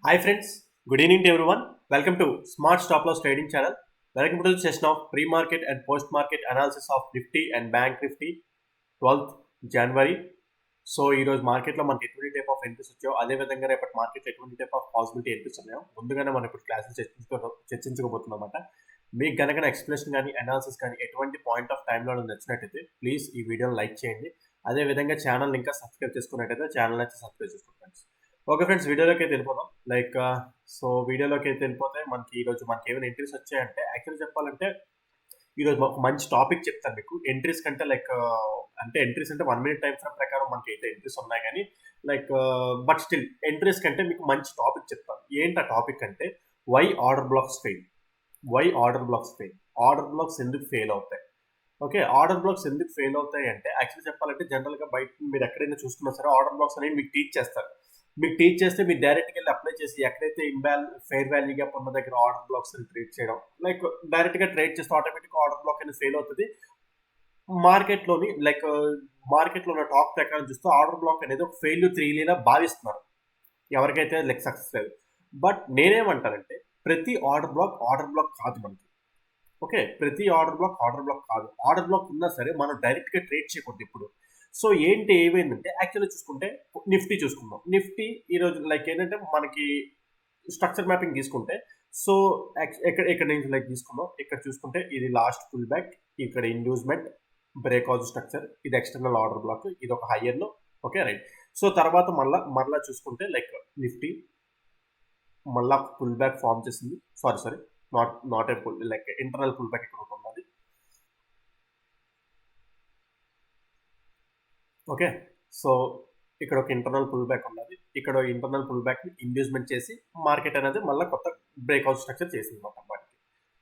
Hi friends, good evening to everyone. Welcome to Smart Stop Loss Trading Channel. Welcome to the session of pre-market and post-market analysis of Nifty and Bank Nifty 12th January. So ఈ రోజు మార్కెట్లో మనకి ఎటువంటి type of entries వచ్చాయో అదే విధంగా రేపటి మార్కెట్లో ఎటువంటి టైప్ ఆఫ్ పాసిబిలిటీ ఎంట్రీస్ ఉన్నాయో ముందుగానే మనం ఇప్పుడు క్లాసులు చర్చించుకోబోతున్నాం అన్నమాట. మీకు కనుక ఎక్స్ప్లెనేషన్ కానీ అనాలిసిస్ కానీ ఎటువంటి పాయింట్ ఆఫ్ టైంలో నచ్చినట్టయితే ప్లీజ్ ఈ వీడియోని లైక్ చేయండి. అదే విధంగా ఛానల్ ఇంకా సబ్స్క్రైబ్ చేసుకున్నట్టయితే ఛానల్ అయితే సబ్స్క్రైబ్ చేసుకోండి. ఓకే ఫ్రెండ్స్, వీడియోలోకి అయితే వెళ్ళిపోదాం. వీడియోలోకి అయితే వెళ్ళిపోతే ఈరోజు మనకి ఏమైనా ఎంట్రీస్ వచ్చాయంటే యాక్చువల్లీ చెప్పాలంటే ఈరోజు ఒక మంచి టాపిక్ చెప్తాను మీకు. ఎంట్రీస్ కంటే ఎంట్రీస్ అంటే 1 minute టైం ఫ్రేమ్ ప్రకారం మనకి అయితే ఎంట్రీస్ ఉన్నాయి కానీ బట్ స్టిల్ ఎంట్రీస్ కంటే మీకు మంచి టాపిక్ చెప్తాను. ఏంటి ఆ టాపిక్ అంటే why order blocks fail. Order blocks ఎందుకు ఫెయిల్ అవుతాయి? ఓకే, ఆర్డర్ బ్లాక్స్ ఎందుకు ఫెయిల్ అవుతాయి అంటే యాక్చువల్లీ చెప్పాలంటే జనరల్గా బయట మీరు ఎక్కడైనా చూసుకున్నా సరే ఆర్డర్ బ్లాక్స్ అనేవి మీకు టీచ్ చేస్తారు. మీకు టీచ్ చేస్తే మీరు డైరెక్ట్గా వెళ్ళి అప్లై చేసి ఎక్కడైతే ఫెయిర్ వాల్యూ గ్యాప్ ఉన్న దగ్గర ఆర్డర్ బ్లాక్స్ ట్రేడ్ చేయడం, డైరెక్ట్గా ట్రేడ్ చేస్తే ఆటోమేటిక్గా ఆర్డర్ బ్లాక్ అనేది ఫెయిల్ అవుతుంది. మార్కెట్లో ఉన్న టాక్ ప్రకారం చూస్తే ఆర్డర్ బ్లాక్ అనేది ఒక ఫెయిల్యూర్ 3 భావిస్తున్నారు ఎవరికైతే సక్సెస్ లేదు. బట్ నేనేమంటానంటే ప్రతి ఆర్డర్ బ్లాక్ కాదు మనకి. ఓకే, ప్రతి ఆర్డర్ బ్లాక్ కాదు. ఆర్డర్ బ్లాక్ ఉన్నా సరే మనం డైరెక్ట్గా ట్రేడ్ చేయకూడదు ఇప్పుడు. సో ఏమైందంటే యాక్చువల్లీ చూసుకుంటే నిఫ్టీ చూసుకుందాం. నిఫ్టీ ఈరోజు ఏంటంటే మనకి స్ట్రక్చర్ మ్యాపింగ్ తీసుకుంటే సో ఇక్కడ నుంచి తీసుకుందాం. ఇక్కడ చూసుకుంటే ఇది లాస్ట్ పుల్ బ్యాక్, ఇక్కడ ఇండ్యూస్మెంట్, బ్రేక్అవుట్ స్ట్రక్చర్, ఇది ఎక్స్టర్నల్ ఆర్డర్ బ్లాక్, ఇది ఒక హయ్యర్లో. Okay right. సో తర్వాత మళ్ళా చూసుకుంటే నిఫ్టీ మళ్ళా పుల్ బ్యాక్ ఫామ్ చేసింది. Sorry not a pull, internal pull back ఇక్కడ ఉన్నది. ఓకే, సో ఇక్కడ ఒక ఇంటర్నల్ పుల్ బ్యాక్ ఉన్నది. ఇక్కడ ఇంటర్నల్ పుల్ బ్యాక్ ని ఇండ్యూస్మెంట్ చేసి మార్కెట్ అనేది మళ్ళీ కొత్త బ్రేక్అవుట్ స్ట్రక్చర్ చేసింది అన్నమాట వాటికి.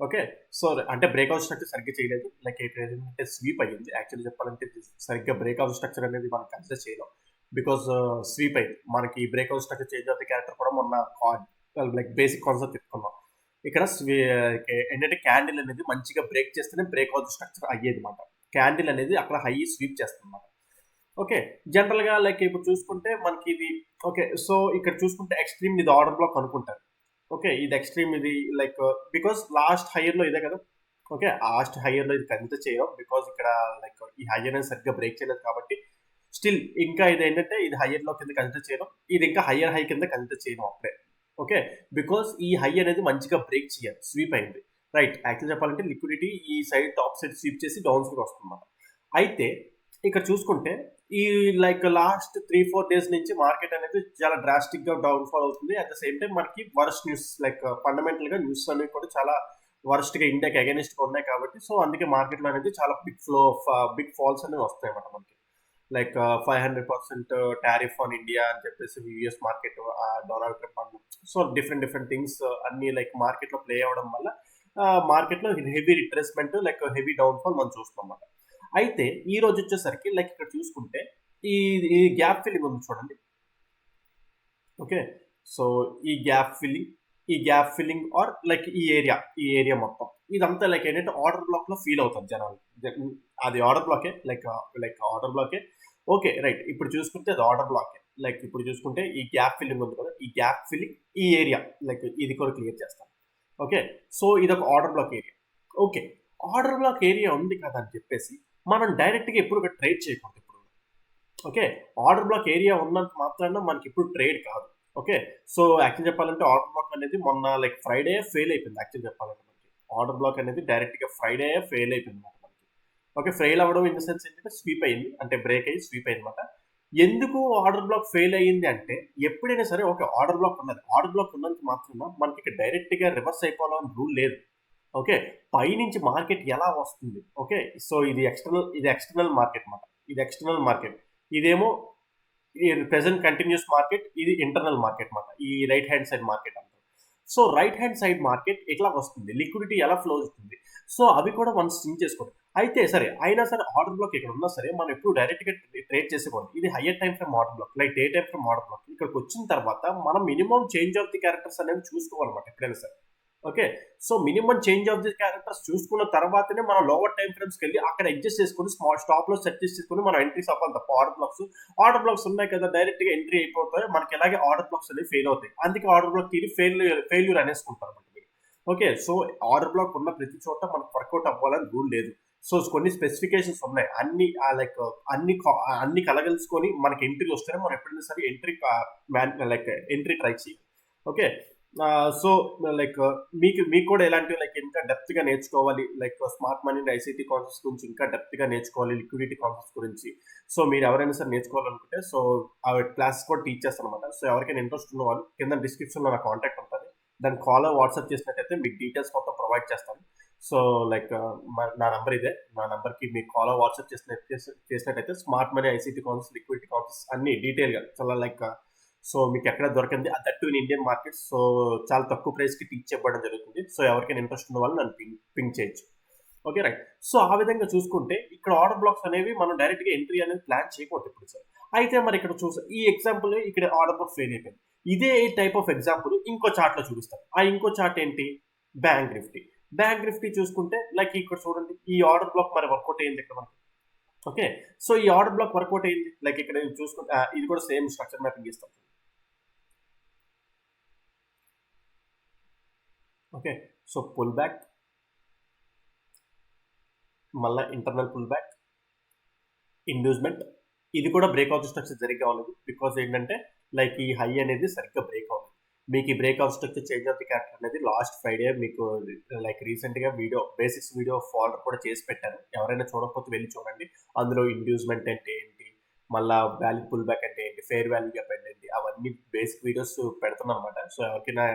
ఓకే, సో అంటే బ్రేక్అవుట్ స్ట్రక్చర్ సరిగ్గా చేయలేదు, ఏంటంటే స్వీప్ అయ్యింది. యాక్చువల్లీ చెప్పాలంటే సరిగ్గా బ్రేక్అవుట్ స్ట్రక్చర్ అనేది మనం కన్సిడర్ చేయలేం, బికాస్ స్వీప్ అయింది. మనకి బ్రేక్అవుట్ స్ట్రక్చర్ చేంజ్ అవుతుంది క్యారెక్టర్ కూడా మొన్న బేసిక్ కాన్సెప్ట్ చెప్పుకున్నాం. ఇక్కడ ఏంటంటే క్యాండిల్ అనేది మంచిగా బ్రేక్ చేస్తేనే బ్రేక్అవుట్ స్ట్రక్చర్ అయ్యేది అనమాట. క్యాండిల్ అనేది అక్కడ హై స్వీప్ చేస్తుంది అనమాట. ఓకే, జనరల్గా ఇప్పుడు చూసుకుంటే మనకి ఇది ఓకే. సో ఇక్కడ చూసుకుంటే ఎక్స్ట్రీమ్ ఇది ఆర్డర్ బ్లాక్ అనుకుంటారు. ఓకే, ఇది ఎక్స్ట్రీమ్, ఇది బికాస్ లాస్ట్ హైయర్లో ఇదే కదా. ఓకే, లాస్ట్ హైయర్లో ఇది కన్సిడర్ చేయం, బికాస్ ఇక్కడ ఈ హైయర్ అనేది సరిగ్గా బ్రేక్ చేయలేదు కాబట్టి స్టిల్ ఇంకా ఇది ఏంటంటే ఇది హైయర్లో కింద కన్సిడర్ చేయడం, ఇది ఇంకా హైయర్ హై కింద కన్సిడర్ చేయడం అప్పుడే. ఓకే, బికాస్ ఈ హై అనేది మంచిగా బ్రేక్ చేయాలి, స్వీప్ అయింది రైట్. యాక్చువల్ చెప్పాలంటే లిక్విడిటీ ఈ సైడ్ టాప్ సైడ్ స్వీప్ చేసి డౌన్ సైడ్ వస్తుందన్నమాట. అయితే ఇక్కడ చూసుకుంటే ఈ లాస్ట్ 3-4 days నుంచి మార్కెట్ అనేది చాలా డ్రాస్టిక్ గా డౌన్ ఫాల్ అవుతుంది. అట్ ద సేమ్ టైం మనకి వర్స్ట్ న్యూస్ ఫండమెంటల్ గా న్యూస్ అనేవి కూడా చాలా వర్స్ట్ గా ఇండియాకి అగైనిస్ట్ గా ఉన్నాయి కాబట్టి సో అందుకే మార్కెట్ లో అనేది చాలా బిగ్ ఫాల్స్ అనేవి వస్తాయి అన్నమాట మనకి. 500% టారిఫ్ ఆన్ ఇండియా అని చెప్పేసి US market, Donald Trump, so different things అన్ని మార్కెట్ లో ప్లే అవ్వడం వల్ల మార్కెట్ లో heavy retracement heavy down fall మనం చూస్తాం అన్నమాట. అయితే ఈ రోజు వచ్చేసరికి ఇక్కడ చూసుకుంటే ఈ గ్యాప్ ఫిల్లింగ్ ఉంది చూడండి. ఓకే, సో ఈ గ్యాప్ ఫిల్లింగ్ ఆర్ ఈ ఏరియా మొత్తం ఇదంతా ఏంటంటే ఆర్డర్ బ్లాక్ లో ఫీల్ అవుతుంది జనాలు. అది ఆర్డర్ బ్లాకే ఆర్డర్ బ్లాకే. ఓకే రైట్, ఇప్పుడు చూసుకుంటే అది ఆర్డర్ బ్లాకే. ఇప్పుడు చూసుకుంటే ఈ గ్యాప్ ఫిల్లింగ్ ఉంది కదా, ఈ గ్యాప్ ఫిల్లింగ్ ఈ ఏరియా ఇది కూడా క్లియర్ చేస్తాం. ఓకే, సో ఇది ఒక order black area. Okay, order black area ఉంది కదా అని చెప్పేసి మనం డైరెక్ట్గా ఎప్పుడు ఒక ట్రేడ్ చేయకూడదు ఇప్పుడు. ఓకే, ఆర్డర్ బ్లాక్ ఏరియా ఉన్నంత మాత్రాన మనకి ఇప్పుడు ట్రేడ్ కాదు. ఓకే, సో యాక్చువల్ చెప్పాలంటే ఆర్డర్ బ్లాక్ అనేది మొన్న ఫ్రైడే ఫెయిల్ అయిపోయింది. యాక్చువల్ చెప్పాలంటే మనకి ఆర్డర్ బ్లాక్ అనేది డైరెక్ట్గా ఫ్రైడే ఫెయిల్ అయిపోయింది అనమాట మనకి. ఓకే, ఫెయిల్ అవ్వడం ఇన్ ద సెన్స్ ఏంటంటే స్వీప్ అయింది, అంటే బ్రేక్ అయ్యి స్వీప్ అయింది అనమాట. ఎందుకు ఆర్డర్ బ్లాక్ ఫెయిల్ అయ్యింది అంటే ఎప్పుడైనా సరే ఓకే ఆర్డర్ బ్లాక్ ఉన్నది, ఆర్డర్ బ్లాక్ ఉన్నంత మాత్రాన మనకి డైరెక్ట్గా రివర్స్ అయిపోవాలని రూల్ లేదు. ఓకే, పైనుంచి మార్కెట్ ఎలా వస్తుంది? ఓకే, సో ఇది ఎక్స్టర్నల్ మార్కెట్ అన్నమాట. ఇది ఎక్స్టర్నల్ మార్కెట్, ఇదేమో ప్రెసెంట్ కంటిన్యూస్ మార్కెట్, ఇది ఇంటర్నల్ మార్కెట్ అన్నమాట. ఈ రైట్ హ్యాండ్ సైడ్ మార్కెట్ అంటారు. So right hand side market ఎట్లా వస్తుంది, లిక్విడిటీ ఎలా ఫ్లో అవుతుంది, సో అవి కూడా మనం సింక్ చేసుకోండి. అయితే సరే అయినా సరే ఆర్డర్ బ్లాక్ ఇక్కడ ఉన్నా సరే మనం ఎప్పుడు డైరెక్ట్గా ట్రేడ్ చేసేకూడదు. ఇది higher time frame order black, day time frame order black. ఇక్కడికి వచ్చిన తర్వాత మనం minimum change of the characters అనేది చూసుకోవాలన్నమాట ఎప్పుడైనా సరే. Okay. So minimum change of the characters చూసుకున్న తర్వాతనే మనం లోవర్ టైమ్ ఫ్రేమ్స్‌కి వెళ్ళి అక్కడ అడ్జస్ట్ చేసుకొని స్టాప్ లాస్ సెట్ చేసుకొని మనం ఎంట్రీస్ అవ్వాలి తప్ప ఆర్డర్ బ్లాక్స్ ఉన్నాయి కదా డైరెక్ట్‌గా ఎంట్రీ అయిపోతాయి. మనకి ఎలాగే ఆర్డర్ బ్లాక్స్ అనేవి ఫెయిల్ అవుతాయి. అందుకే ఆర్డర్ బ్లాక్ తీరి ఫెయిల్యూర్ అనేసుకుంటారు అన్నమాట మీరు. ఓకే. సో ఆర్డర్ బ్లాక్ ఉన్న ప్రతి చోట మనకు వర్కౌట్ అవ్వాలని రూల్ లేదు. సో కొన్ని స్పెసిఫికేషన్స్ ఉన్నాయి. అన్ని కలగలుసుకొని మనకి ఎంట్రీ వస్తేనే మనం ఎప్పుడైనా సరే ఎంట్రీ ట్రై చేయాలి. ఓకే. సో లైక్ మీకు కూడా ఎలాంటివి లైక్ ఇంకా డెప్త్ గా నేర్చుకోవాలి, like smart money and ICT concepts గురించి ఇంకా డెప్త్ గా నేర్చుకోవాలి, లిక్విడిటీ కాన్సెప్ట్స్ గురించి. సో మీరు ఎవరైనా సరే నేర్చుకోవాలనుకుంటే సో ఆ క్లాస్ కూడా టీచ్ చేస్తాను అనమాట. సో ఎవరికైనా ఇంట్రెస్ట్ ఉన్న వాళ్ళు కింద డిస్క్రిప్షన్ లో నా కాంటాక్ట్ ఉంటుంది. దాన్ని కాల్ వాట్సాప్ చేసినట్టయితే మీకు డీటెయిల్స్ మొత్తం ప్రొవైడ్ చేస్తాను. సో లైక్ నా నంబర్ ఇదే. నా నంబర్కి మీకు కాల్ వాట్సాప్ చేసినట్టయితే smart money ICT concepts liquidity concepts అన్ని డీటెయిల్గా చాలా లైక్ సో మీకు ఎక్కడ దొరకంది that in Indian market. So చాలా తక్కువ ప్రైస్కి టీచ్ చెప్పడం జరుగుతుంది. సో ఎవరికైనా ఇంట్రెస్ట్ ఉన్న వాళ్ళు నన్ను పింక్ చేయొచ్చు. Okay right. సో ఆ విధంగా చూసుకుంటే ఇక్కడ ఆర్డర్ బ్లాక్స్ అనేవి మనం డైరెక్ట్గా ఎంట్రీ అనేది ప్లాన్ చేయకూడదు ఇప్పుడు సార్. అయితే మరి ఇక్కడ ఈ ఎగ్జాంపుల్ ఇక్కడ ఆర్డర్ బ్లాక్ ఫెయిల్ అయిపోయింది. ఇదే టైప్ ఆఫ్ ఎగ్జాంపుల్ ఇంకో చార్ట్లో చూపిస్తాను. ఆ ఇంకో చార్ట్ ఏంటి? Bank Nifty. బ్యాంక్ నిఫ్టీ చూసుకుంటే లైక్ ఇక్కడ చూడండి ఈ ఆర్డర్ బ్లాక్ మరి వర్కౌట్ అయ్యింది ఇక్కడ మనకి. ఓకే. సో ఈ ఆర్డర్ బ్లాక్ వర్కౌట్ అయ్యింది. లైక్ ఇక్కడ చూసుకుంటే ఇది కూడా సేమ్ స్ట్రక్చర్ మ్యాపింగ్ ఇస్తాం. ఓకే. సో పుల్ బ్యాక్, మళ్ళీ ఇంటర్నల్ పుల్ బ్యాక్, ఇండ్యూస్మెంట్. ఇది కూడా బ్రేక్అవుట్ స్ట్రక్చర్ జరిగి అవ్వలేదు. బికాస్ ఏంటంటే లైక్ ఈ హై అనేది సరిగ్గా బ్రేక్ అవ్వలేదు. మీకు ఈ breakout structure change of the character అనేది లాస్ట్ ఫ్రైడే మీకు లైక్ రీసెంట్గా బేసిక్స్ వీడియో ఫాలోవర్ కూడా చేసి పెట్టాను. ఎవరైనా చూడకపోతే వెళ్ళి చూడండి. అందులో ఇండ్యూస్మెంట్ అంటే ఏంటి, మళ్ళీ వాల్యూ పుల్ బ్యాక్ అంటే ఏంటి, ఫెయిర్ వాల్యూ గ్యాప్ అంటే ఏంటి, అవన్నీ బేసిక్ వీడియోస్ పెడుతున్నాను అనమాట. సో ఎవరికైనా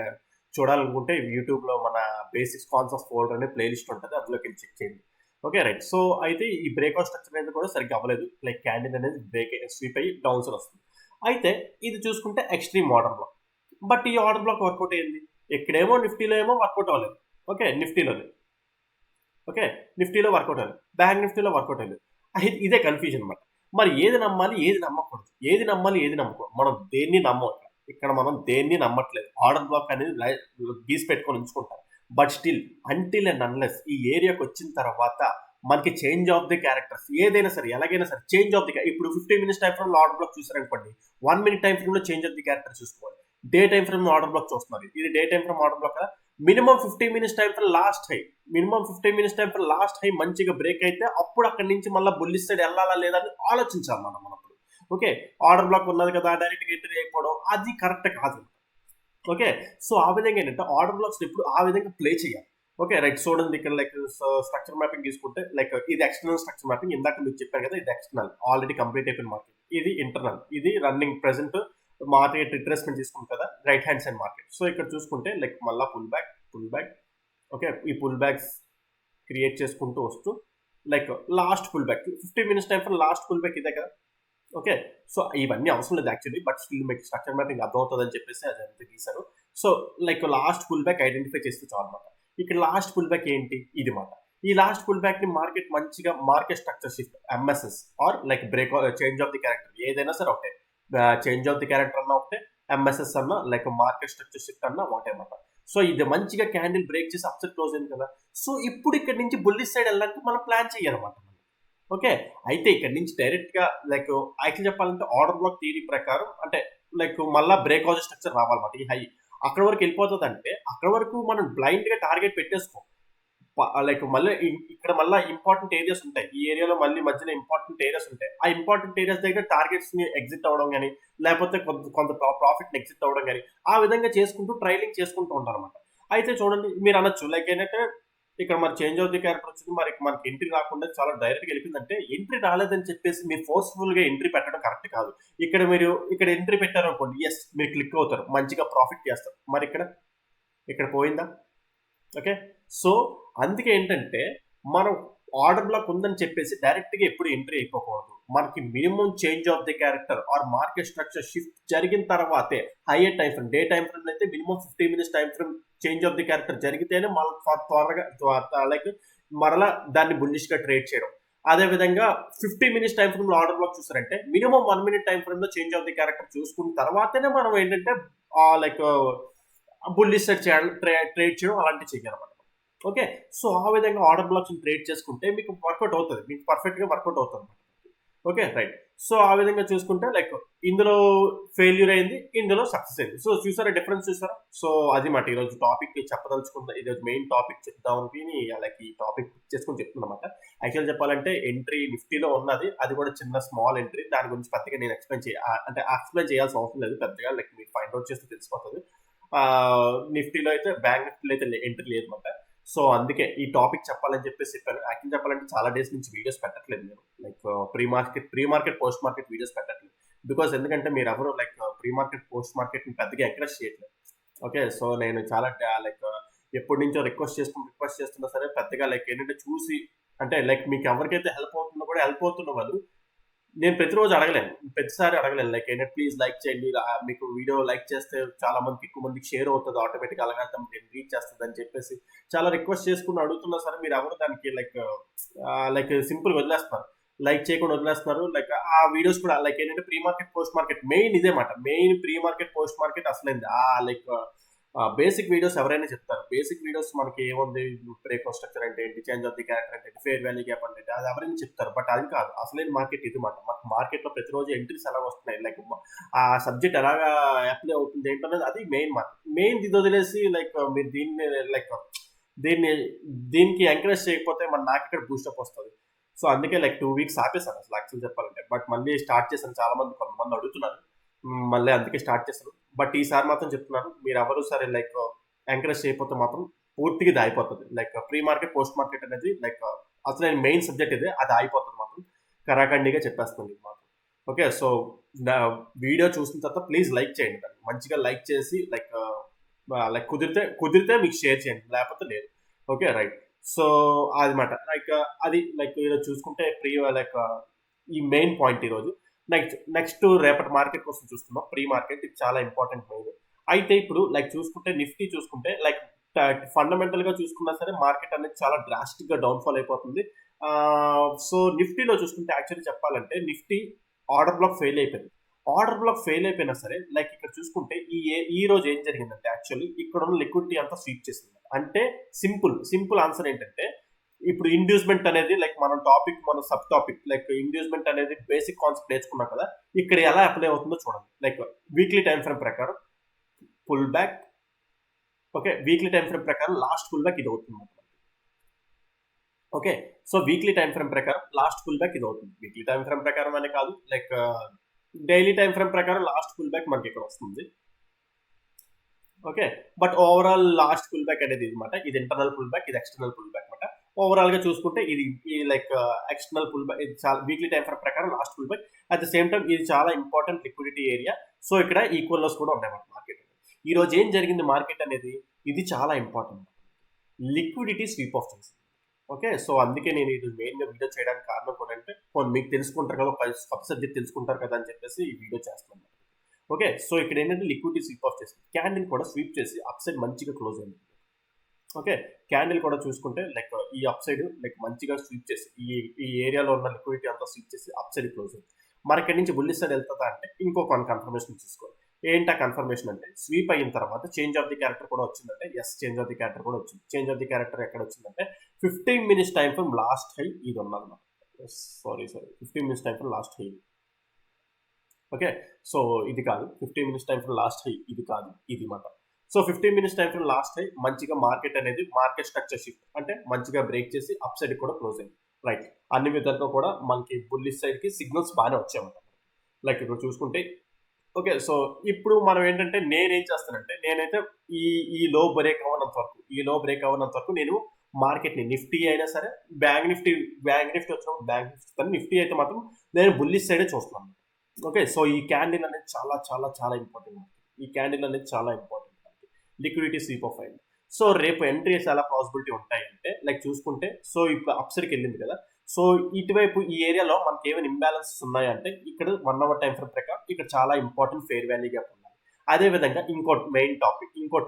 చూడాలనుకుంటే యూట్యూబ్లో మన బేసిక్స్ కాన్సెప్ట్స్ ఫోల్డర్ అనే ప్లేలిస్ట్ ఉంటుంది, అందులోకి వెళ్ళి చెక్ చేయండి. Okay right. సో అయితే ఈ బ్రేక్అవుట్ స్ట్రక్చర్ అనేది కూడా సరిగ్గా అవ్వలేదు. లైక్ క్యాండిల్ అనేది స్వీప్ అయ్యి డౌన్స్ వస్తుంది. అయితే ఇది చూసుకుంటే ఎక్స్ట్రీమ్ ఆర్డర్ బ్లాక్. బట్ ఈ ఆర్డర్ బ్లాక్ వర్కౌట్ అయ్యింది. ఇక్కడేమో నిఫ్టీలో ఏమో వర్కౌట్ అవ్వలేదు. ఓకే. నిఫ్టీలో వర్కౌట్ అవ్వలేదు. బ్యాంక్ నిఫ్టీలో వర్కౌట్ అవ్వలేదు. ఇదే కన్ఫ్యూజన్ అనమాట. మరి ఏది నమ్మాలి, ఏది నమ్మకూడదు, ఏది నమ్మాలి, ఏది నమ్మకూడదు, మనం దేన్ని నమ్మం. ఇక్కడ మనం దేన్ని నమ్మట్లేదు. ఆర్డర్ బ్లాక్ అనేది గీసి పెట్టుకొని ఉంచుకుంటాం. But still until and unless ఈ ఏరియాకి వచ్చిన తర్వాత మనకి చేంజ్ ఆఫ్ ది క్యారెక్టర్స్ ఏదైనా సరే ఎలాగైనా సరే చేంజ్ ఆఫ్ ది ఇప్పుడు 15 మినిట్స్ టైం ఫ్రేమ్ లో ఆర్డర్ బ్లాక్ చూసారనుకోండి, 1 మినిట్ టైం ఫ్రేమ్ లో చేంజ్ ఆఫ్ ది క్యారెక్టర్ చూసుకోవాలి. డే టైం ఫ్రేమ్ లో ఆర్డర్ బ్లాక్ చూస్తున్నారు, ఇది day time frame order block. Minimum 15 minutes time frame last high మంచిగా break అయితే అప్పుడు అక్కడి నుంచి మళ్ళీ బుల్లిష్ సైడ్ వెళ్ళాలా లేదా అని ఆలోచించాలి మనం అప్పుడు. ఓకే. ఆర్డర్ బ్లాక్ ఉన్నది కదా డైరెక్ట్గా ఎంట్రీ అయిపోవడం అది కరెక్ట్ కాదు. ఓకే. సో ఆ విధంగా ఏంటంటే ఆర్డర్ బ్లాక్స్ ఇప్పుడు ఆ విధంగా ప్లే చేయాలి. Okay right. చూడండి ఇక్కడ లైక్ స్ట్రక్చర్ మ్యాపింగ్ తీసుకుంటే లైక్ ఇది ఎక్స్టర్నల్ స్ట్రక్చర్ మ్యాపింగ్. ఇందాక మీకు చెప్పాను కదా, ఇది ఎక్స్టర్నల్ ఆల్రెడీ కంప్లీట్ అయిపోయిన మార్కెట్. ఇది ఇంటర్నల్, ఇది రన్నింగ్ ప్రెసెంట్ మార్కెట్ రిట్రేస్మెంట్ తీసుకుంటాం కదా right hand side market. So ఇక్కడ చూసుకుంటే లైక్ మళ్ళీ పుల్ బ్యాక్. ఓకే. ఈ పుల్ బ్యాక్స్ క్రియేట్ చేసుకుంటూ వస్తూ like last pull back 15 minutes time for last pull back ఇదే కదా. ఓకే. సో ఇవన్నీ అవసరం లేదు యాక్చువల్లీ, బట్ స్టిల్ మీకు స్ట్రక్చర్ మ్యాపింగ్ అర్థమవుతుంది అని చెప్పేసి అదంతా గీశారు. So like last pull back identify చేస్తే చాలు అనమాట. ఇక్కడ లాస్ట్ పుల్ బ్యాక్ ఏంటి ఇది మాట. ఈ లాస్ట్ పుల్ బ్యాక్ ని market structure shift MSS or like change of the character ఏదైనా సరే ఒకటే. చేంజ్ ఆఫ్ ది క్యారెక్టర్ అన్న ఒకటే, ఎంఎస్ఎస్ అన్న లైక్ మార్కెట్ స్ట్రక్చర్ షిఫ్ట్ అన్న ఒకటే అనమాట. సో ఇది మంచిగా క్యాండిల్ బ్రేక్ చేసి అప్సెట్ క్లోజ్ అయింది కదా. సో ఇప్పుడు ఇక్కడ నుంచి బుల్లిష్ సైడ్ వెళ్ళాలంటే మనం ప్లాన్ చేయాలన్నమాట. ఓకే. అయితే ఇక్కడ నుంచి డైరెక్ట్ గా లైక్ యాక్చువల్ చెప్పాలంటే ఆర్డర్ బ్లాక్ థియరీ ప్రకారం అంటే లైక్ మళ్ళీ బ్రేక్అవుట్ స్ట్రక్చర్ రావాలన్నమాట. ఈ హై అక్కడ వరకు వెళ్ళిపోతుంది అంటే అక్కడ వరకు మనం బ్లైండ్ గా టార్గెట్ పెట్టేసుకో. లైక్ మళ్ళీ ఇక్కడ మళ్ళీ ఇంపార్టెంట్ ఏరియాస్ ఉంటాయి. ఈ ఏరియాలో మళ్ళీ మధ్యలో ఇంపార్టెంట్ ఏరియాస్ ఉంటాయి. ఆ ఇంపార్టెంట్ ఏరియాస్ దగ్గర టార్గెట్స్ ని ఎగ్జిట్ అవ్వడం కానీ లేకపోతే కొంత ప్రాఫిట్ ని ఎగ్జిట్ అవ్వడం కానీ ఆ విధంగా చేసుకుంటూ ట్రైలింగ్ చేసుకుంటూ ఉంటారు అనమాట. అయితే చూడండి మీరు అనొచ్చు లైక్ ఏంటంటే ఇక్కడ మరి చేంజ్ ఆఫ్ ది క్యారెక్టర్ వచ్చింది, మరి మనకి ఎంట్రీ రాకుండా చాలా డైరెక్ట్గా వెళ్ళిపోయిందంటే ఎంట్రీ రాలేదని చెప్పేసి మీరు ఫోర్స్ఫుల్గా ఎంట్రీ పెట్టడం కరెక్ట్ కాదు. ఇక్కడ ఎంట్రీ పెట్టారు అనుకోండి, ఎస్ మీరు క్లిక్ అవుతారు, మంచిగా ప్రాఫిట్ చేస్తారు. మరి ఇక్కడ పోయిందా? ఓకే. సో అందుకే ఏంటంటే మనం ఆర్డర్ బ్లాక్ ఉందని చెప్పేసి డైరెక్ట్గా ఎప్పుడు ఎంట్రీ అయిపోకూడదు. మనకి minimum change of the character or market structure shift జరిగిన తర్వాతే higher time frame day time frame అయితే minimum 15 minutes time frame change of the character జరిగితేనే త్వరగా లైక్ మరలా దాన్ని బుల్లిష్ గా ట్రేడ్ చేయడం. అదే విధంగా 15 మినిట్స్ టైం ఫ్రేమ్ లో ఆర్డర్ బ్లాక్ చూసారంటే మినిమం 1 మినిట్ టైం ఫ్రేమ్ లో చేంజ్ ఆఫ్ ది క్యారెక్టర్ చూసుకున్న తర్వాతనే మనం ఏంటంటే లైక్ బుల్లిష్ సైడ్ చేయాలి, ట్రేడ్ చేయడం అలాంటివి చేయాలన్నమాట. ఓకే. సో ఆ విధంగా ఆర్డర్ బ్లాక్స్ ట్రేడ్ చేసుకుంటే మీకు వర్కౌట్ అవుతుంది, మీకు పర్ఫెక్ట్గా వర్కౌట్ అవుతుంది. Okay, right. సో ఆ విధంగా చూసుకుంటే లైక్ ఇందులో ఫెయిల్యూర్ అయింది, ఇందులో సక్సెస్ అయింది. సో చూసారా డిఫరెన్స్, చూసారా? సో అది మాట ఈరోజు టాపిక్ చెప్పదలుచుకుందా, ఈరోజు మెయిన్ టాపిక్ చెప్దామని లైక్ ఈ టాపిక్ చేసుకుని చెప్తున్నమాట. యాక్చువల్ చెప్పాలంటే ఎంట్రీ నిఫ్టీలో ఉన్నది, అది కూడా చిన్న స్మాల్ ఎంట్రీ. దాని గురించి పెద్దగా నేను ఎక్స్ప్లెయిన్ చేయాల్సిన అవసరం లేదు పెద్దగా, లైక్ మీరు ఫైండ్ అవుట్ చేస్తే తెలిసిపోతుంది. నిఫ్టీలో అయితే బ్యాంక్ నిఫ్టీలో అయితే ఎంట్రీ లేదు అనమాట. సో అందుకే ఈ టాపిక్ చెప్పాలని చెప్పేసి చెప్పాను. యాక్చువల్ చెప్పాలంటే చాలా డేస్ నుంచి వీడియోస్ పెట్టట్లేదు నేను, like pre market post market videos పెట్టట్లేదు. బికాస్ ఎందుకంటే మీరు ఎవరు like pre market post market పెద్దగా ఎంకరేజ్ చేయట్లేదు. ఓకే, సో నేను చాలా లైక్ ఎప్పటి నుంచో రిక్వెస్ట్ చేస్తున్నా సరే పెద్దగా లైక్ ఏంటంటే చూసి, అంటే లైక్ మీకు ఎవరికైతే హెల్ప్ అవుతుందో కూడా హెల్ప్ అవుతున్న వాళ్ళు నేను ప్రతిరోజు అడగలేను, ప్రతిసారి అడగలేను. లైక్ ఏంటంటే ప్లీజ్ లైక్ చేయండి, మీకు వీడియో లైక్ చేస్తే చాలా మందికి ఎక్కువ మందికి షేర్ అవుతుంది, ఆటోమేటిక్ అలాగంటే నేను రీచ్ చేస్తుంది అని చెప్పేసి చాలా రిక్వెస్ట్ చేసుకుని అడుగుతున్నా సరే మీరు ఎవరు దానికి లైక్ సింపుల్ వదిలేస్తున్నారు, లైక్ చేయకుండా వదిలేస్తున్నారు. లైక్ ఆ వీడియోస్ కూడా లైక్ ఏంటంటే pre market post market main ఇదే మాట, main pre market post market అసలైంది. లైక్ బేసిక్ వీడియోస్ ఎవరైనా చెప్తారు, బేసిక్ వీడియోస్ మనకి ఏముంది, బ్రేక్ స్ట్రక్చర్ అంటే ఏంటి, చేంజ్ ఆఫ్ ది క్యారెక్టర్ అంటే ఫేర్ వాల్యూ గ్యాప్ అంటే అది ఎవరైనా చెప్తారు. బట్ అది కాదు అసలైన మార్కెట్ ఇది మాట. మనకు మార్కెట్ లో ప్రతిరోజు ఎంట్రీస్ ఎలా వస్తున్నాయి, లైక్ ఆ సబ్జెక్ట్ ఎలాగా అప్లై అవుతుంది ఏంటనేది అది మెయిన్ మార్కెట్. మెయిన్ ఇది వదిలేసి లైక్ మీరు లైక్ దీన్ని దీనికి ఎంకరేజ్ చేయకపోతే నాకు ఇక్కడ బూస్టప్ వస్తుంది. సో అందుకే లైక్ 2 వీక్స్ ఆపేసాను అసలు యాక్చువల్ చెప్పాలంటే. బట్ మళ్ళీ స్టార్ట్ చేశాను, చాలా మంది కొంతమంది అడుగుతున్నారు, మళ్ళీ అందుకే స్టార్ట్ చేశాను. బట్ ఈసారి మాత్రం చెప్తున్నాను, మీరు ఎవరు సరే లైక్ ఎంకరేజ్ చేయకపోతే మాత్రం పూర్తిగా ఇది అయిపోతుంది. Like pre market post market అనేది లైక్ అసలు మెయిన్ సబ్జెక్ట్ ఇదే, అది అయిపోతుంది మాత్రం కరాఖండిగా చెప్పేస్తుంది ఇది మాత్రం. ఓకే, సో నా వీడియో చూసిన తర్వాత ప్లీజ్ లైక్ చేయండి, దాన్ని మంచిగా లైక్ చేసి లైక్ లైక్ కుదిరితే మీకు షేర్ చేయండి, లేకపోతే లేదు. Okay, right. సో అది మాట లైక్ అది లైక్ ఈరోజు చూసుకుంటే లైక్ ఈ మెయిన్ పాయింట్ ఈరోజు. నెక్స్ట్ రేపటి మార్కెట్ కోసం చూస్తున్నాం, ప్రీ మార్కెట్, ఇది చాలా ఇంపార్టెంట్ మెయిన్. అయితే ఇప్పుడు లైక్ చూసుకుంటే నిఫ్టీ చూసుకుంటే లైక్ ఫండమెంటల్ గా చూసుకున్నా సరే మార్కెట్ అనేది చాలా డ్రాస్టిక్ గా డౌన్ఫాల్ అయిపోతుంది. సో నిఫ్టీలో చూసుకుంటే యాక్చువల్లీ చెప్పాలంటే నిఫ్టీ ఆర్డర్ బ్లాక్ ఫెయిల్ అయిపోయింది. ఆర్డర్ బ్లాక్ ఫెయిల్ అయిపోయినా సరే లైక్ ఇక్కడ చూసుకుంటే ఈ రోజు ఏం జరిగిందంటే యాక్చువల్లీ ఇక్కడ ఉన్న లిక్విడిటీ అంతా స్వీప్ చేసింది. అంటే సింపుల్ ఆన్సర్ ఏంటంటే ఇప్పుడు ఇండ్యూస్మెంట్ అనేది లైక్ మన సబ్ టాపిక్ లైక్ ఇండ్యూస్మెంట్ అనేది బేసిక్ కాన్సెప్ట్ నేర్చుకున్నాం కదా, ఇక్కడ ఎలా అప్లై అవుతుందో చూడండి. లైక్ వీక్లీ టైం ఫ్రేమ్ ప్రకారం pull back, okay, weekly time frame ప్రకారం లాస్ట్ పుల్ బ్యాక్ ఇది అవుతుంది. Okay, so weekly time frame ప్రకారం లాస్ట్ పుల్ బ్యాక్ ఇది అవుతుంది. వీక్లీ టైం ఫ్రేమ్ ప్రకారం అనే కాదు, లైక్ డైలీ టైం ఫ్రేమ్ ప్రకారం లాస్ట్ పుల్ బ్యాక్ మనకి ఇక్కడ వస్తుంది. Okay, but overall last pull back అనేది అనమాట, ఇది ఇంటర్నల్ పుల్ బ్యాక్, ఇది ఎక్స్టర్నల్ పుల్ బ్యాక్ అనమాట. ఓవరాల్ గా చూసుకుంటే ఇది లైక్ ఎక్స్టర్నల్ పుల్ బ్యాక్, ఇది చాలా వీక్లీ టైం ఫ్రేమ్ ప్రకారం last pull back. At the same time ఇది చాలా ఇంపార్టెంట్ లిక్విడిటీ ఏరియా. సో ఇక్కడ ఈక్వల్ లోస్ కూడా ఉన్నాయన్నమాట మార్కెట్. ఈ రోజు ఏం జరిగింది మార్కెట్ అనేది, ఇది చాలా ఇంపార్టెంట్, లిక్విడిటీ స్వీప్ ఆఫ్ చేసింది. ఓకే, సో అందుకే నేను ఇది మెయిన్ గా వీడియో చేయడానికి కారణం కూడా అంటే మీకు తెలుసుకుంటారు కదా, కొత్త సబ్జెక్ట్ తెలుసుకుంటారు కదా అని చెప్పేసి ఈ వీడియో చేస్తున్నాను. ఓకే, సో ఇక్కడ ఏంటంటే లిక్విడిటీ స్వీప్ ఆఫ్ చేసింది, క్యాండిల్ కూడా స్వీప్ చేసి అప్ సైడ్ మంచిగా క్లోజ్ అయింది. ఓకే, క్యాండిల్ కూడా చూసుకుంటే లైక్ ఈ అప్ సైడ్ లైక్ మంచిగా స్వీప్ చేసి ఈ ఏరియాలో ఉన్న లిక్విడిటీ అంతా స్వీప్ చేసి అప్ సైడ్ క్లోజ్ అయింది. మరి ఇక్కడి నుంచి బుల్లిష్ సైడ్ వెళ్తుందా అంటే ఇంకొక కన్ఫర్మేషన్ చూసుకోవాలి. ఏంటా కన్ఫర్మేషన్ అంటే స్వీప్ అయిన తర్వాత చేంజ్ ఆఫ్ ది క్యారెక్టర్ కూడా వచ్చిందంటే, yes change of the character కూడా వచ్చింది. చేంజ్ ఆఫ్ ది క్యారెక్టర్ ఎక్కడ వచ్చిందంటే 15 minutes time frame last high ఇది ఉన్నదన్నమాట. Sorry 15 minutes time frame last high. Okay, so ఇది కాదు 15 minutes time frame last high, ఇది కాదు, ఇది మాట. So 15 minutes time frame last high మంచిగా మార్కెట్ అనేది మార్కెట్ స్ట్రక్చర్ షిఫ్ట్ అంటే మంచిగా బ్రేక్ చేసి అప్ సైడ్ కూడా క్లోజ్ అయింది. రైట్, అన్ని విధాలుగా కూడా మనకి బుల్లిష్ సైడ్ కి సిగ్నల్స్ బాగానే వచ్చాయన్నమాట. లైక్ ఇప్పుడు చూసుకుంటే ఓకే, సో ఇప్పుడు మనం ఏంటంటే నేనేం చేస్తానంటే నేనైతే ఈ లో బ్రేక్ అవ్వనంత వరకు నేను మార్కెట్ ని నిఫ్టీ అయినా సరే బ్యాంక్ నిఫ్టీ వచ్చినప్పుడు బ్యాంక్ నిఫ్టీ నిఫ్టీ అయితే మాత్రం నేను బుల్లిష్ సైడే చూస్తున్నాను. ఓకే, సో ఈ క్యాండిల్ అనేది చాలా చాలా చాలా ఇంపార్టెంట్. ఈ క్యాండిల్ అనేది చాలా ఇంపార్టెంట్, లిక్విడిటీ స్వీప్ ఆఫ్ అయింది. సో రేపు ఎంట్రీస్ ఎలా పాసిబిలిటీ ఉంటాయి అంటే లైక్ చూసుకుంటే సో ఇప్పుడు అప్ సైడ్కి వెళ్ళింది కదా, సో ఇటువైపు ఈ ఏరియాలో మనకి ఏమైనా ఇంబ్యాలెన్సెస్ ఉన్నాయంటే ఇక్కడ 1 hour టైం ఫ్రేమ్ ప్రకారం ఇక్కడ చాలా ఇంపార్టెంట్ ఫెయిర్ వాల్యూ గ్యాప్ ఉన్నాయి. అదే విధంగా ఇంకో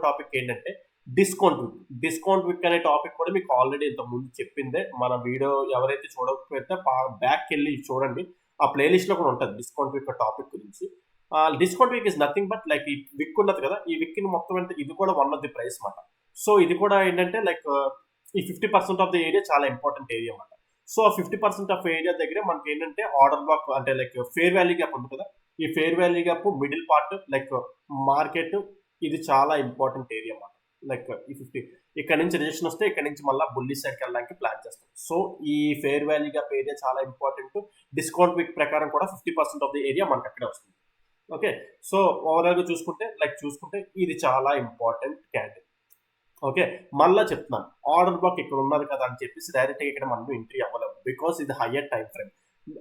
టాపిక్ ఏంటంటే డిస్కౌంట్ విక్ అనే టాపిక్ కూడా మీకు ఆల్రెడీ ఇంత ముందు చెప్పిందే. మన వీడియో ఎవరైతే చూడకపోతే బ్యాక్ వెళ్ళి చూడండి, ఆ ప్లేలిస్ట్ లో కూడా ఉంటుంది డిస్కౌంట్ విక్ టాపిక్ గురించి. Discount week is nothing but like ఈ విక్ ఉన్నది కదా, ఈ విక్ మొత్తం అంటే ఇది కూడా వన్ ఆఫ్ ది ప్రైస్ అనమాట. సో ఇది కూడా ఏంటంటే లైక్ ఈ 50% ఆఫ్ ద ఏరియా చాలా ఇంపార్టెంట్ ఏరియా అనమాట. సో ఆ 50% ఆఫ్ ఏరియా దగ్గర మనకి ఏంటంటే ఆర్డర్ బ్లాక్ అంటే లైక్ ఫేర్ వాల్యూ గ్యాప్ ఉంది కదా, ఈ fair value gap middle part like market, ఇది చాలా ఇంపార్టెంట్ ఏరియా అన్నమాట. లైక్ ఈ 50 ఇక్కడ నుంచి రిజెక్షన్ వస్తే ఇక్కడ నుంచి మళ్ళీ బుల్లి సైడ్కి వెళ్ళడానికి ప్లాన్ చేస్తాం. సో ఈ ఫేర్ వాల్యూ గ్యాప్ ఏరియా చాలా ఇంపార్టెంట్. డిస్కౌంట్ వీక్ ప్రకారం కూడా 50% ఆఫ్ ది ఏరియా మనకి అక్కడే వస్తుంది. ఓకే, సో ఓవరాల్ గా చూసుకుంటే ఇది చాలా ఇంపార్టెంట్ క్యాండిల్. ఓకే, మళ్ళా చెప్తున్నాను, ఆర్డర్ బ్లాక్ ఇక్కడ ఉన్నది కదా అని చెప్పేసి డైరెక్ట్గా ఇక్కడ మనం ఎంట్రీ అవ్వలేము, బికాస్ ఇది higher time frame.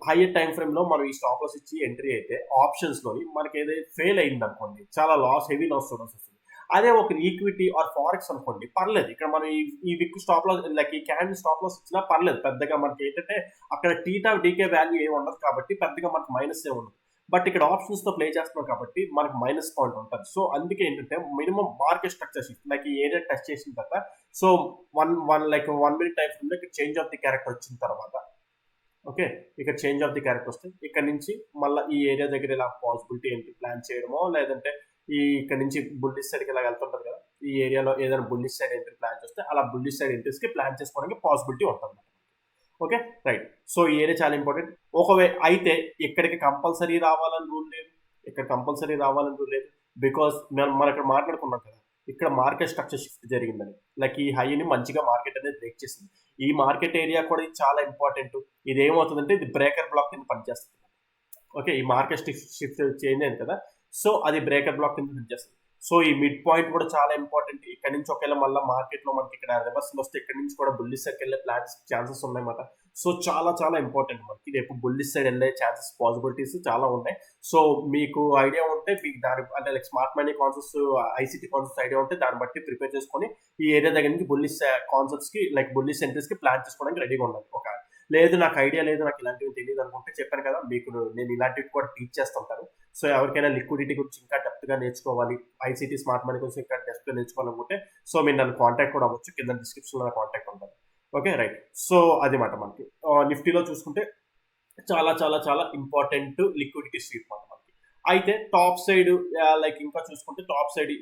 Higher time frame లో మనం ఈ స్టాప్ లాస్ ఇచ్చి ఎంట్రీ అయితే ఆప్షన్స్ లోని మనకి ఏదైతే ఫెయిల్ అయింది అనుకోండి, చాలా హెవీ లాస్ చూడాల్సి వస్తుంది. అదే ఒక ఈక్విటీ ఆర్ ఫారెక్స్ అనుకోండి పర్లేదు, ఇక్కడ మనం ఈ విక్ స్టాప్ లాస్ లైక్ ఈ క్యాండిల్ స్టాప్ లాస్ ఇచ్చినా పర్లేదు, పెద్దగా మనకి ఏంటంటే అక్కడ టీటా డీకే వాల్యూ ఏమి ఉండదు కాబట్టి పెద్దగా మనకి మైనస్ ఏ ఉండదు. బట్ ఇక్కడ ఆప్షన్స్ తో ప్లే చేస్తున్నాం కాబట్టి మనకు మైనస్ పాయింట్ ఉంటుంది. సో అందుకే ఏంటంటే minimum market structure shift like ఈ ఏరియా టచ్ చేసిన తర్వాత, so one minute time frame లో ఇక్కడ చేంజ్ ఆఫ్ ది క్యారెక్టర్ వచ్చిన తర్వాత, ఓకే, ఇక్కడ చేంజ్ ఆఫ్ ది క్యారెక్టర్ వస్తే ఇక్కడ నుంచి మళ్ళీ ఈ ఏరియా దగ్గర ఇలా పాసిబిలిటీ ఏంటి ప్లాన్ చేయడమో, లేదంటే ఇక్కడ నుంచి బుల్లిష్ సైడ్కి ఇలా వెళ్తుంటారు కదా, ఈ ఏరియాలో ఏదైనా బుల్లిష్ సైడ్ ఎంట్రీ ప్లాన్ చేస్తే అలా బుల్లిష్ సైడ్ ఎంట్రీస్కి ప్లాన్ చేసుకోవడానికి పాసిబిలిటీ ఉంటుంది. ఓకే రైట్, సో ఈ ఏరియా చాలా ఇంపార్టెంట్. ఒకవేళ అయితే ఇక్కడికి కంపల్సరీ రావాలని రూల్ లేదు, బికాస్ మనం ఇక్కడ మాట్లాడుకున్నాం కదా, ఇక్కడ మార్కెట్ స్ట్రక్చర్ షిఫ్ట్ జరిగిందని, లైక్ ఈ హైని మంచిగా మార్కెట్ అనేది బ్రేక్ చేసింది. ఈ మార్కెట్ ఏరియా కూడా ఇది చాలా ఇంపార్టెంట్. ఇది ఏమవుతుందంటే ఇది బ్రేకర్ బ్లాక్ కింద పనిచేస్తుంది. ఓకే, ఈ మార్కెట్ షిఫ్ట్ చేంజ్ అయింది కదా, సో అది బ్రేకర్ బ్లాక్ కింద పనిచేస్తుంది. సో ఈ మిడ్ పాయింట్ కూడా చాలా ఇంపార్టెంట్. ఇక్కడ నుంచి ఒకవేళ మళ్ళీ మార్కెట్ లో మనకి ఇక్కడ రివర్సల్ వస్తే ఇక్కడ నుంచి కూడా బుల్లిష్ సైడ్ వెళ్ళే ఛాన్సెస్ ఉన్నాయన్నమాట. సో చాలా చాలా ఇంపార్టెంట్ మనకి రేపు బుల్లిష్ సైడ్ వెళ్ళే ఛాన్సెస్ పాసిబిలిటీస్ చాలా ఉన్నాయి. సో మీకు ఐడియా ఉంటే మీకు దాని అంటే like smart money concepts, ICT concepts idea ఉంటే దాన్ని బట్టి ప్రిపేర్ చేసుకొని ఈ ఏరియా దగ్గర నుంచి బుల్లిష్ కాన్సెప్ట్స్ కి లైక్ బుల్లిష్ ఎంట్రీస్ కి ప్లాన్ చేసుకోవడానికి రెడీగా ఉండాలి. ఒక లేదు నాకు ఐడియా లేదు, నాకు ఇలాంటివి తెలియదు అనుకుంటే చెప్పాను కదా, మీకు నేను ఇలాంటివి కూడా టీచ్ చేస్తుంటాను. సో ఎవరికైనా లిక్విడిటీ గురించి ఇంకా డెప్త్ గా నేర్చుకోవాలి, ఐసిటీ స్మార్ట్ మనీ గురించి ఇంకా డెప్త్ గా నేర్చుకోవాలనుకుంటే సో మీరు నన్ను కాంటాక్ట్ కూడా అవ్వచ్చు, కింద డిస్క్రిప్షన్ లో కాంటాక్ట్ ఉంటుంది. ఓకే రైట్, సో అది మాట మనకి నిఫ్టీలో చూసుకుంటే చాలా చాలా చాలా ఇంపార్టెంట్ లిక్విడిటీ స్వీప్ మాట మనకి. అయితే టాప్ సైడ్ లైక్ ఇంకా చూసుకుంటే టాప్ సైడ్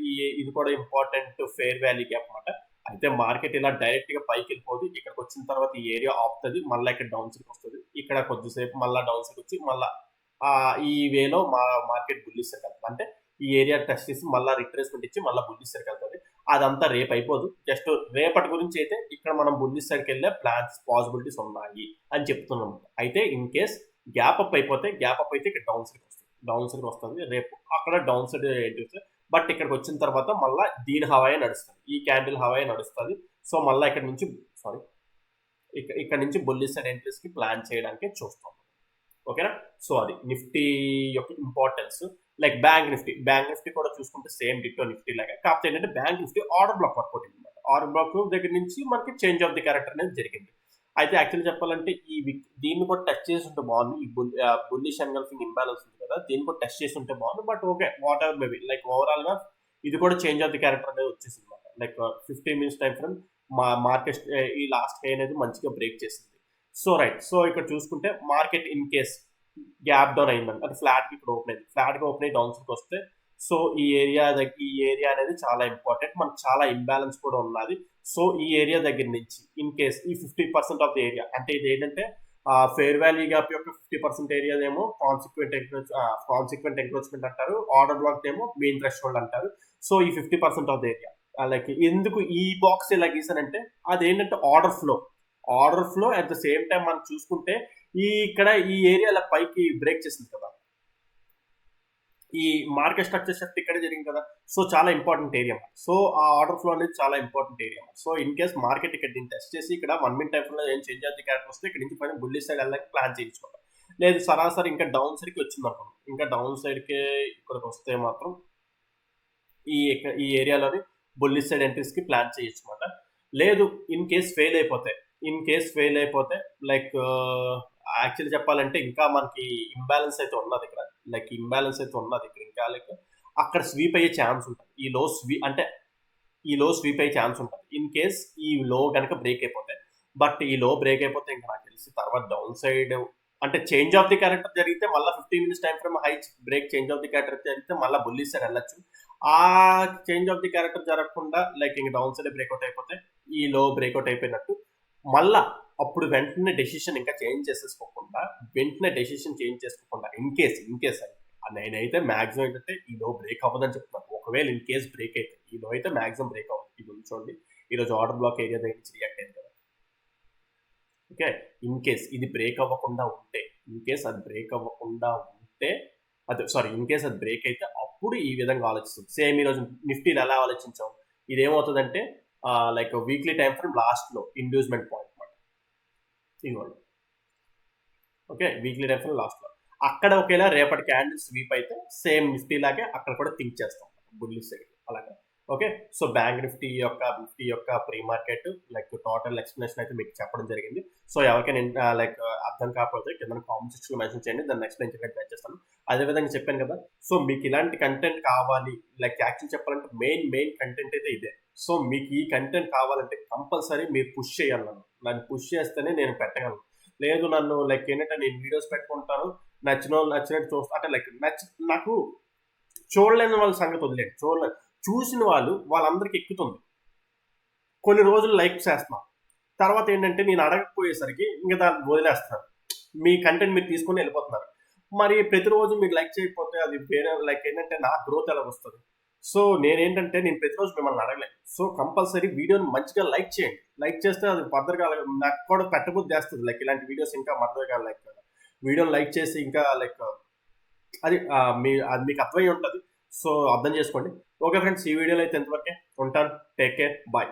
ఇది కూడా ఇంపార్టెంట్ ఫేర్ వాల్యూ గ్యాప్ మాట. అయితే మార్కెట్ ఇలా డైరెక్ట్ గా పైకి వెళ్ళిపోదు, ఇక్కడికి వచ్చిన తర్వాత ఈ ఏరియా ఆపుతుంది, మళ్ళీ ఇక్కడ డౌన్ సైడ్ వస్తుంది, ఇక్కడ కొద్దిసేపు మళ్ళీ డౌన్ సైడ్ వచ్చి మళ్ళీ ఈ వేలో మార్కెట్ బుల్లిష్ సైడ్ వెళ్తుంది. అంటే ఈ ఏరియా టెస్ట్ చేసి మళ్ళీ రిట్రేస్మెంట్ ఇచ్చి మళ్ళీ బుల్లిష్ సైడ్కి వెళ్తుంది. అదంతా రేపు అయిపోదు, జస్ట్ రేపటి గురించి అయితే ఇక్కడ మనం బుల్లిష్ సైడ్కి వెళ్ళే ప్లాన్స్ పాసిబిలిటీస్ ఉన్నాయి అని చెప్తున్నాం. అయితే ఇన్ కేస్ గ్యాప్ అప్ అయితే ఇక్కడ డౌన్ సైడ్ వస్తుంది రేపు, అక్కడ డౌన్ సైడ్ ఏంటి, బట్ ఇక్కడికి వచ్చిన తర్వాత మళ్ళీ దీని హవాయే నడుస్తుంది, ఈ క్యాండిల్ హవాయే నడుస్తుంది. సో మళ్ళీ ఇక్కడ నుంచి బుల్లిష్ సైడ్ ఎంట్రీస్ కి ప్లాన్ చేయడానికి చూస్తాం. ఓకేనా, సో అది నిఫ్టీ యొక్క ఇంపార్టెన్స్. లైక్ బ్యాంక్ నిఫ్టీ కూడా చూసుకుంటే సేమ్ డిట్టో నిఫ్టీ లాగా, కాకపోతే ఏంటంటే bank Nifty order block workout అనమాట. ఆర్డర్ బ్లాక్ దగ్గర నుంచి మనకి చేంజ్ ఆఫ్ ది క్యారెక్టర్ అనేది జరిగింది. అయితే యాక్చువల్లీ చెప్పాలంటే దీన్ని కూడా టచ్ చేసి ఉంటే బాగుంది. ఈ బుల్లిష్ ఎన్గల్ఫింగ్ ఇంబ్యాలెన్స్ ఉంది కదా, దీన్ని కూడా టచ్ చేసి ఉంటే బాగుంది. But okay, what ever maybe, like overall గా ఇది కూడా చేంజ్ ఆఫ్ ది క్యారెక్టర్ అనేది వచ్చేసింది అనమాట. Like 15 minutes time frame market ఈ లాస్ట్ హై అనేది మంచిగా బ్రేక్ చేసింది. సో రైట్, సో ఇక్కడ చూసుకుంటే market in case gap down అయిందండి, అది ఫ్లాట్ గా ఓపెన్ అయ్యి డౌన్ సైడ్ వస్తే, సో ఈ ఏరియా అనేది చాలా ఇంపార్టెంట్, మనకు చాలా ఇంబ్యాలెన్స్ కూడా ఉన్నది. సో ఈ ఏరియా దగ్గర నుంచి ఇన్ కేస్ ఈ 50% ఆఫ్ ది ఏరియా, అంటే ఇది ఏంటంటే ఫేర్ వాల్యూ గ్యాప్ యొక్క 50% ఏరియా ఏమో కాన్సిక్వెంట్ ఎంక్రోచ్మెంట్ అంటారు, ఆర్డర్ బ్లాక్ ఏమో మెయిన్ థ్రెషోల్డ్ అంటారు. సో ఈ 50% ఆఫ్ ది ఏరియా లైక్ ఎందుకు ఈ బాక్స్ ఇలా గీసానంటే అదేంటంటే order flow at the same time మనం చూసుకుంటే ఇక్కడ ఈ ఏరియా పైకి బ్రేక్ చేసింది కదా, ఈ మార్కెట్ స్ట్రక్చర్ షిఫ్ట్ ఇక్కడ జరిగింది కదా. సో చాలా ఇంపార్టెంట్ ఏరియా. సో ఆ ఆర్డర్ ఫ్లో అనేది చాలా important area. So in case market ఇక్కడ దీన్ని టెస్ట్ చేసి ఇక్కడ 1 minute టైం లో ఏం చేంజ్ అవుతుంది క్యారెక్టర్ వస్తే ఇక్కడ నుంచి పైన బుల్లిష్ సైడ్ వెళ్ళడానికి ప్లాన్ చేయించుకోవాలి. లేదు సరాసరి ఇంకా డౌన్ సైడ్ కి వచ్చింది అనుకోండి, ఇంకా డౌన్ సైడ్ కి ఇక్కడికి వస్తే మాత్రం ఈ ఏరియాలోని బుల్లిష్ సైడ్ ఎంట్రీస్ కి ప్లాన్ చేయొచ్చు అనమాట. లేదు ఇన్ కేస్ ఫెయిల్ అయిపోతే లైక్ యాక్చువల్లీ చెప్పాలంటే ఇంకా మనకి ఇంబ్యాలెన్స్ అయితే ఉన్నది ఇక్కడ, ఇంకా లైక్ అక్కడ స్వీప్ అయ్యే ఛాన్స్ ఉంటుంది. ఈ లో స్వీప్ అయ్యే ఛాన్స్ ఉంటుంది ఇన్ కేస్ ఈ లో కనుక బ్రేక్ అయిపోతే. బట్ ఈ లో బ్రేక్ అయిపోతే ఇంకా నాకు తెలిసి తర్వాత డౌన్ సైడ్ అంటే చేంజ్ ఆఫ్ ది క్యారెక్టర్ జరిగితే మళ్ళీ 15 minutes time frame high break change of the character జరిగితే మళ్ళీ బుల్లిష్ సైడ్ వెళ్ళొచ్చు. ఆ చేంజ్ ఆఫ్ ది క్యారెక్టర్ జరగకుండా లైక్ ఇంక డౌన్ సైడ్ బ్రేక్అవుట్ అయిపోతే ఈ లో బ్రేక్అవుట్ అయిపోయినట్టు. మళ్ళా అప్పుడు వెంటనే డెసిషన్ ఇంకా చేంజ్ చేసేసుకోకుండా ఇన్ కేస్ నేనైతే మాక్సిమం ఏంటంటే ఈ లో బ్రేక్ అవ్వదని చెప్తున్నాను. ఒకవేళ ఇన్ కేస్ బ్రేక్ అయితే ఈ లో అయితే మాక్సిమం బ్రేక్ అవ్వదు. ఇది ఉంచండి, ఈరోజు ఆర్డర్ బ్లాక్ ఏరియా దగ్గర నుంచి రియాక్ట్ అయింది కదా. ఓకే, ఇన్ కేస్ ఇది బ్రేక్ అవ్వకుండా ఉంటే ఇన్ కేస్ అది బ్రేక్ అయితే అప్పుడు ఈ విధంగా ఆలోచిస్తుంది. సేమ్ ఈరోజు నిఫ్టీలో ఎలా ఆలోచించాం, ఇది ఏమవుతుందంటే like weekly time frame last లో ఇండ్యూస్మెంట్ పాయింట్ అనమాట ఇవ్వండి. Okay, weekly time frame last లో అక్కడ ఒకేలా రేపటి క్యాండిల్ స్వీప్ అయితే సేమ్ నిఫ్టీ లాగే అక్కడ కూడా థింక్ చేస్తాం బుల్లిష్ సైడ్ అలాగే. ఓకే, సో బ్యాంక్ నిఫ్టీ యొక్క pre market like total explanation అయితే మీకు చెప్పడం జరిగింది. సో ఎవరికైనా లైక్ అర్థం కాకపోతే కింద కామెంట్ సెక్షన్ లో మెన్షన్ చేయండి, దాన్ని ఎక్స్ప్లెయిన్ చేయడానికి ట్రై చేస్తాను. అదేవిధంగా చెప్పాను కదా, సో మీకు ఇలాంటి కంటెంట్ కావాలి లైక్ యాక్చువల్ చెప్పాలంటే మెయిన్ కంటెంట్ అయితే ఇదే. సో మీకు ఈ కంటెంట్ కావాలంటే కంపల్సరీ మీరు పుష్ చేయాలి, నన్ను పుష్ చేస్తేనే నేను పెట్టగలను. లేదు నన్ను లైక్ ఏంటంటే నేను వీడియోస్ పెట్టుకుంటాను, నచ్చినట్టు చూస్తా అంటే లైక్ నాకు చూడలేని వాళ్ళ సంగతి వదిలేండి, చూసిన వాళ్ళందరికీ ఎక్కుతుంది. కొన్ని రోజులు లైక్ చేస్తున్నాం, తర్వాత ఏంటంటే నేను అడగకపోయేసరికి ఇంకా దాన్ని వదిలేస్తున్నాను. మీ కంటెంట్ మీరు తీసుకొని వెళ్ళిపోతున్నారు. మరి ప్రతిరోజు మీరు లైక్ చేయకపోతే అది వేరే లైక్ ఏంటంటే నా గ్రోత్ ఎలా వస్తుంది? సో నేను ప్రతిరోజు మిమ్మల్ని అడగలేదు. సో కంపల్సరీ వీడియోని మంచిగా లైక్ చేయండి. లైక్ చేస్తే అది ఫర్దర్గా నాకు కూడా పెట్టబుద్ధి చేస్తుంది లైక్ ఇలాంటి వీడియోస్ ఇంకా మర్దర్గా లైక్ వీడియోని లైక్ చేసి ఇంకా లైక్ అది మీకు అర్థమై ఉంటుంది. సో అర్థం చేసుకోండి. ఓకే ఫ్రెండ్స్, ఈ వీడియోలో అయితే ఎంతవరకే ఉంటాను. Take care, bye.